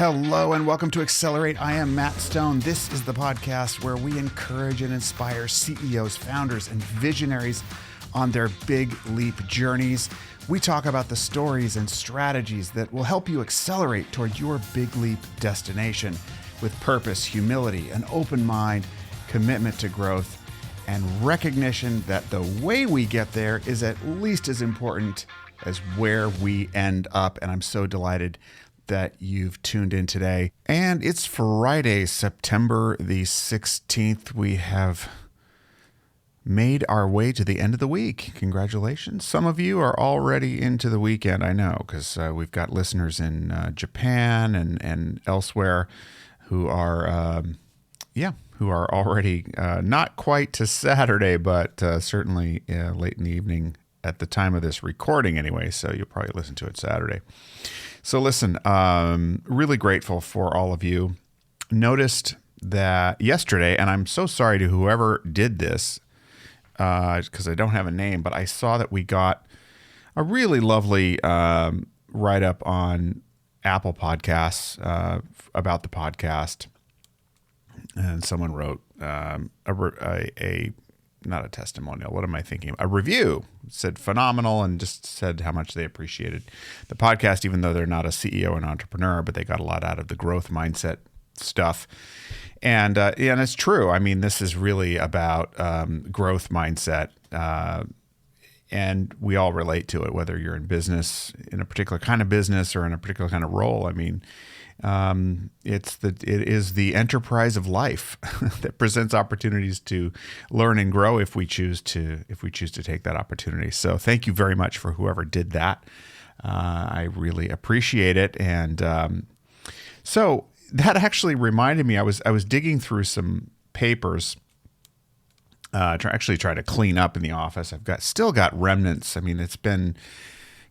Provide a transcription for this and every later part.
Hello and welcome to Accelerate. I am Matt Stone. This is the podcast where we encourage and inspire CEOs, founders, and visionaries on their big leap journeys. We talk about the stories and strategies that will help you accelerate toward your big leap destination with purpose, humility, an open mind, commitment to growth, and recognition that the way we get there is at least as important as where we end up. And I'm so delighted that you've tuned in today. And it's Friday, September the 16th. We have made our way to the end of the week. Congratulations. Some of you are already into the weekend, I know, because we've got listeners in Japan and elsewhere who are, who are already not quite to Saturday, but certainly late in the evening at the time of this recording anyway, so you'll probably listen to it Saturday. So listen, really grateful for all of you. Noticed that yesterday, and I'm so sorry to whoever did this, because I don't have a name, but I saw that we got a really lovely write-up on Apple Podcasts about the podcast. And someone wrote not a testimonial. What am I thinking? A review. Said phenomenal and just said how much they appreciated the podcast, even though they're not a CEO and entrepreneur, but they got a lot out of the growth mindset stuff. And it's true. I mean, this is really about growth mindset, and we all relate to it, whether you're in business, in a particular kind of business or in a particular kind of role. I mean, it is the enterprise of life that presents opportunities to learn and grow if we choose to take that opportunity. So thank you very much for whoever did that. I really appreciate it. And so that actually reminded me, I was digging through some papers, trying to clean up in the office. I've still got remnants. I mean, it's been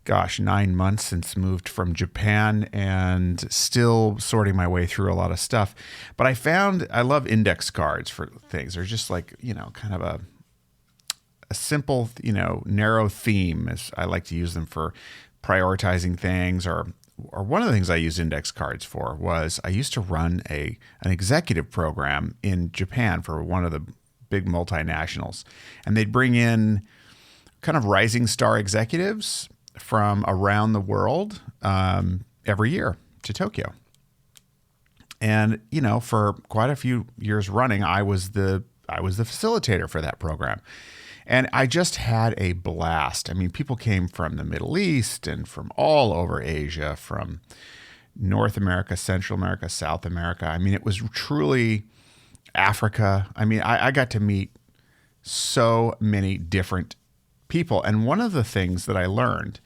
9 months since moved from Japan and still sorting my way through a lot of stuff. But I love index cards for things. They're just like, kind of a simple, narrow theme, as I like to use them for prioritizing things. Or one of the things I use index cards for was I used to run an executive program in Japan for one of the big multinationals. And they'd bring in kind of rising star executives from around the world every year to Tokyo. And, for quite a few years running, I was the facilitator for that program. And I just had a blast. I mean, people came from the Middle East and from all over Asia, from North America, Central America, South America. I mean, it was truly Africa. I mean, I got to meet so many different people. And one of the things that I learned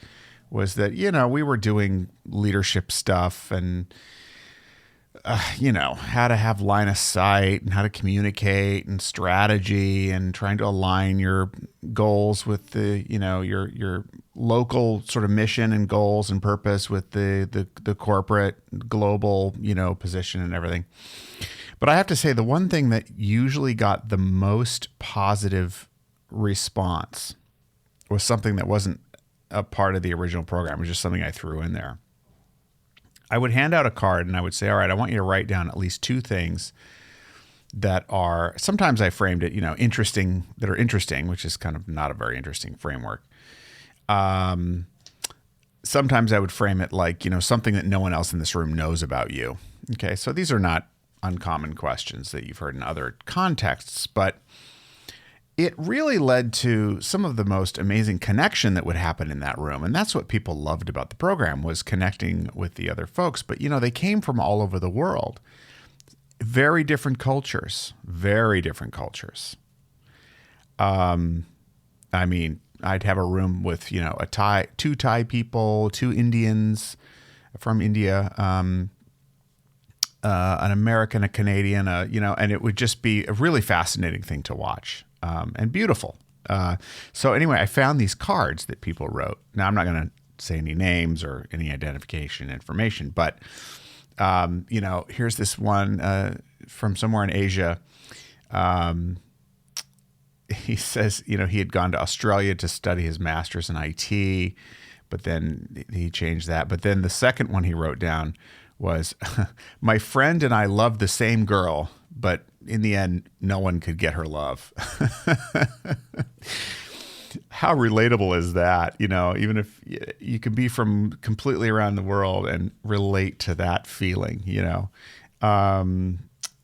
was that, we were doing leadership stuff and, how to have line of sight and how to communicate and strategy and trying to align your goals with the, your local sort of mission and goals and purpose with the corporate global, position and everything. But I have to say, the one thing that usually got the most positive response was something that wasn't a part of the original program. It was just something I threw in there. I would hand out a card and I would say, all right, I want you to write down at least 2 things that are, sometimes I framed it, interesting, that are interesting, which is kind of not a very interesting framework. Sometimes I would frame it like, something that no one else in this room knows about you. Okay. So these are not uncommon questions that you've heard in other contexts, but it really led to some of the most amazing connection that would happen in that room. And that's what people loved about the program, was connecting with the other folks. But, they came from all over the world. Very different cultures. Very different cultures. I mean, I'd have a room with, 2 Thai people, 2 Indians from India, an American, a Canadian, and it would just be a really fascinating thing to watch. And beautiful. So anyway, I found these cards that people wrote. Now, I'm not going to say any names or any identification information, but, here's this one from somewhere in Asia. He says, he had gone to Australia to study his master's in IT, but then he changed that. But then the second one he wrote down was, my friend and I love the same girl, but in the end, no one could get her love. How relatable is that? You know, even if you can be from completely around the world and relate to that feeling, you know.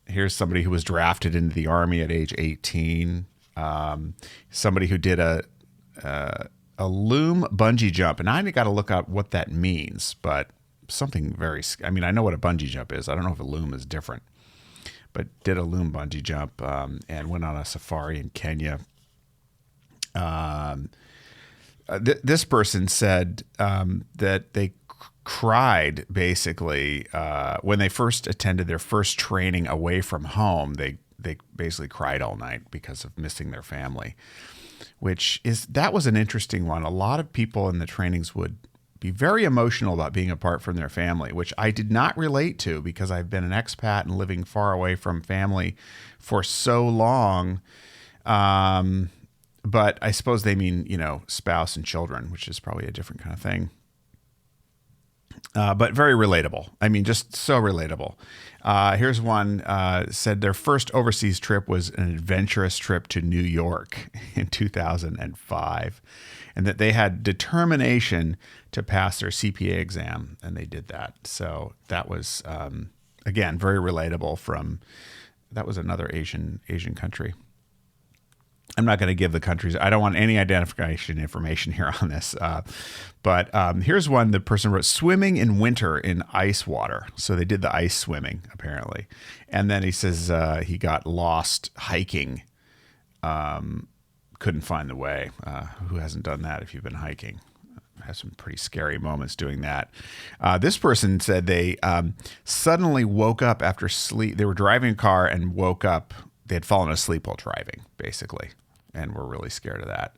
Here's somebody who was drafted into the Army at age 18. Somebody who did a loom bungee jump, and I got to look up what that means, but something very, I mean, I know what a bungee jump is. I don't know if a loom is different, but did a loom bungee jump and went on a safari in Kenya. This person said that they cried basically when they first attended their first training away from home. They basically cried all night because of missing their family, that was an interesting one. A lot of people in the trainings would be very emotional about being apart from their family, which I did not relate to because I've been an expat and living far away from family for so long. But I suppose they mean, you know, spouse and children, which is probably a different kind of thing. But very relatable. I mean, just so relatable. Here's one, said their first overseas trip was an adventurous trip to New York in 2005, and that they had determination to pass their CPA exam, and they did that. So that was, again, very relatable that was another Asian country. I'm not going to give the countries. I don't want any identification information here on this. But here's one. The person wrote, swimming in winter in ice water. So they did the ice swimming, apparently. And then he says he got lost hiking. Couldn't find the way. Who hasn't done that if you've been hiking? Has some pretty scary moments doing that. This person said they suddenly woke up after sleep. They were driving a car and woke up. They had fallen asleep while driving, basically, and were really scared of that.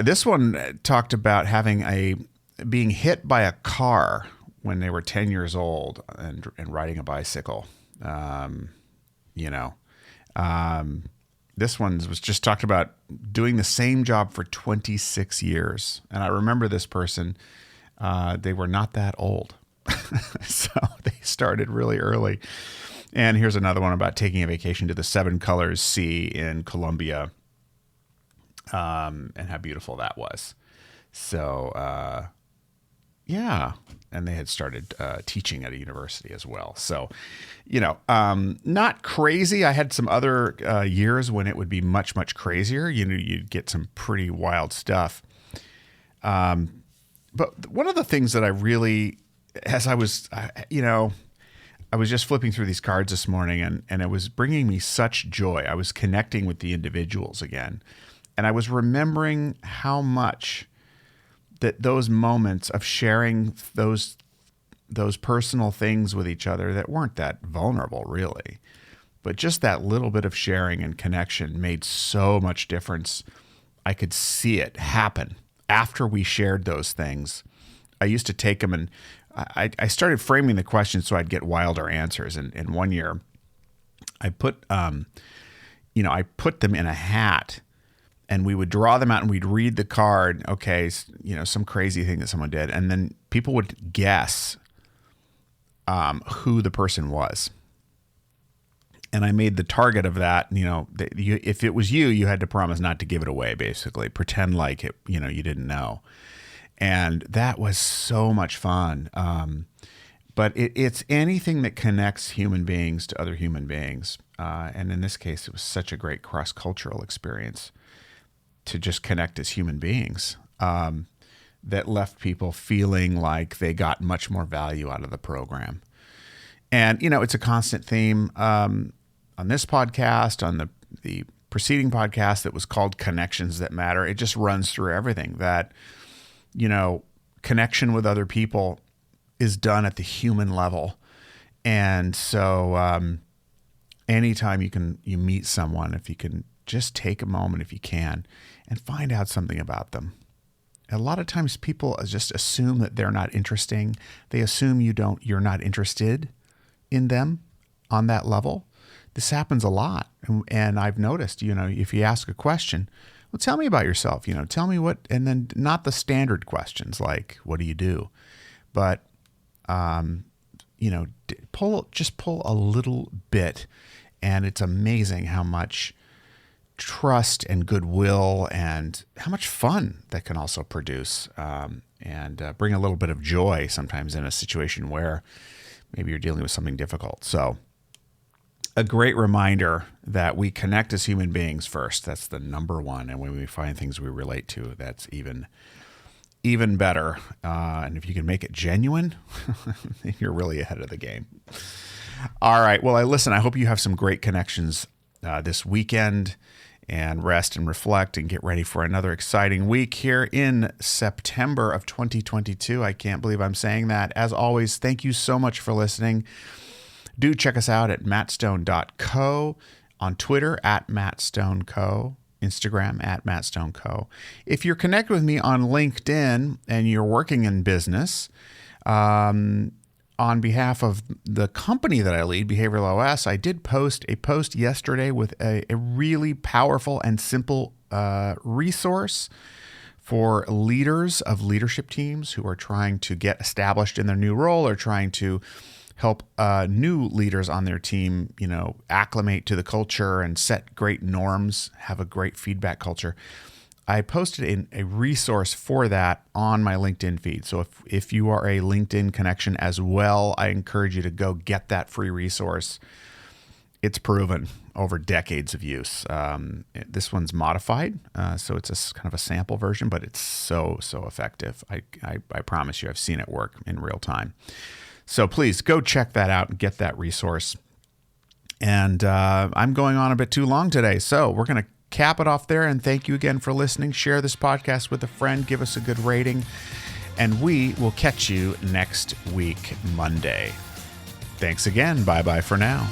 This one talked about being hit by a car when they were 10 years old and riding a bicycle. This one was just talked about doing the same job for 26 years. And I remember this person, they were not that old. So they started really early. And here's another one about taking a vacation to the Seven Colors Sea in Colombia, and how beautiful that was. So, yeah. And they had started teaching at a university as well. So, not crazy. I had some other years when it would be much, much crazier. You'd get some pretty wild stuff. But one of the things that I really, as I was, I was just flipping through these cards this morning, and it was bringing me such joy. I was connecting with the individuals again, and I was remembering how much that those moments of sharing those personal things with each other that weren't that vulnerable, really, but just that little bit of sharing and connection made so much difference. I could see it happen after we shared those things. I used to take them and I started framing the questions so I'd get wilder answers. And one year I put them in a hat, and we would draw them out and we'd read the card. Okay. Some crazy thing that someone did. And then people would guess who the person was. And I made the target of that, if it was you, you had to promise not to give it away, basically. Pretend like it, you didn't know. And that was so much fun. But it's anything that connects human beings to other human beings. And in this case, it was such a great cross-cultural experience to just connect as human beings that left people feeling like they got much more value out of the program. And, it's a constant theme on this podcast, on the preceding podcast that was called Connections That Matter. It just runs through everything that, connection with other people is done at the human level. And so anytime you meet someone, if you can just take a moment, if you can, and find out something about them. A lot of times people just assume that they're not interesting. They assume you're not interested in them on that level. This happens a lot. And I've noticed, if you ask a question, well, tell me about yourself, tell me what, and then not the standard questions like, what do you do? but pull a little bit, and it's amazing how much trust and goodwill and how much fun that can also produce, and bring a little bit of joy sometimes in a situation where maybe you're dealing with something difficult. So a great reminder that we connect as human beings first. That's the number one. And when we find things we relate to, that's even better. And if you can make it genuine, you're really ahead of the game. All right. Well, I hope you have some great connections this weekend, and rest and reflect and get ready for another exciting week here in September of 2022. I can't believe I'm saying that. As always, thank you so much for listening. Do check us out at mattstone.co, on Twitter at mattstoneco, Instagram at mattstoneco. If you're connected with me on LinkedIn and you're working in business, on behalf of the company that I lead, Behavioral OS, I did post a post yesterday with a really powerful and simple resource for leaders of leadership teams who are trying to get established in their new role or trying to help new leaders on their team, acclimate to the culture and set great norms, have a great feedback culture. I posted a resource for that on my LinkedIn feed. So if you are a LinkedIn connection as well, I encourage you to go get that free resource. It's proven over decades of use. This one's modified, so it's kind of a sample version, but it's so effective. I promise you, I've seen it work in real time. So please go check that out and get that resource. And I'm going on a bit too long today, so we're going to cap it off there, and thank you again for listening. Share this podcast with a friend, give us a good rating, and we will catch you next week, Monday. Thanks again. Bye-bye for now.